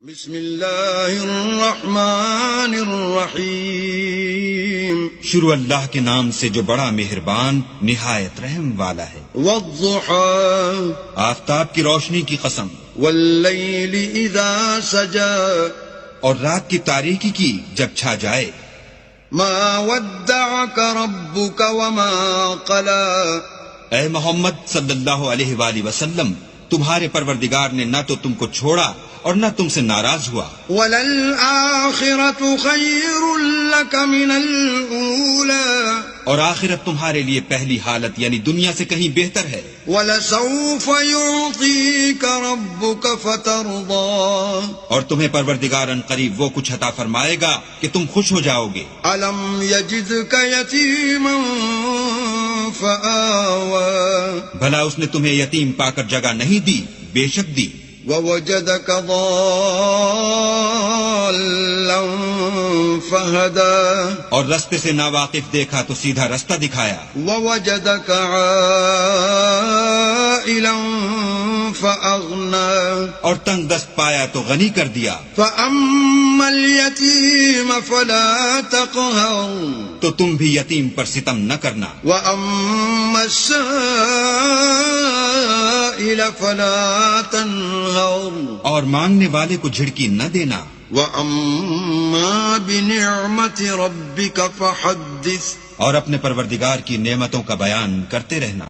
بسم اللہ الرحمن الرحیم، شروع اللہ کے نام سے جو بڑا مہربان نہایت رحم والا ہے۔ والضحى آفتاب کی روشنی کی قسم، واللیل اذا سجا اور رات کی تاریکی کی جب چھا جائے۔ ما ودعك ربك وما قلى، اے محمد صلی اللہ علیہ وآلہ وسلم، تمہارے پروردگار نے نہ تو تم کو چھوڑا اور نہ تم سے ناراض ہوا۔ وَلَلْآخِرَةُ خَيْرٌ لَكَ مِنَ الْأُولَى، اور آخرت تمہارے لیے پہلی حالت یعنی دنیا سے کہیں بہتر ہے۔ وَلَسَوْفَ يُعْطِيكَ رَبُّكَ فَتَرْضَىٰ، اور تمہیں پروردگار ان قریب وہ کچھ عطا فرمائے گا کہ تم خوش ہو جاؤ گے۔ أَلَمْ يَجِدْكَ يَتِيمًا فَآوَىٰ، بھلا اس نے تمہیں یتیم پا کر جگہ نہیں دی؟ بے شک دی۔ وَوَجَدَكَ ضَالًّا فَهَدَىٰ، اور رستے سے ناواقف دیکھا تو سیدھا رستہ دکھایا۔ وَوَجَدَكَ عَائِلًا فَأَغْنَىٰ، اور تنگ دست پایا تو غنی کر دیا۔ فَأَمَّا الْيَتِيمَ فَلَا تَقْهَرْ، تو تم بھی یتیم پر ستم نہ کرنا۔ وَأَمَّا السَّائِلَ فَلَا تَنْهَرْ، اور مانگنے والے کو جھڑکی نہ دینا۔ وَأَمَّا بِنِعْمَةِ رَبِّكَ فَحَدِّثْ، اور اپنے پروردگار کی نعمتوں کا بیان کرتے رہنا۔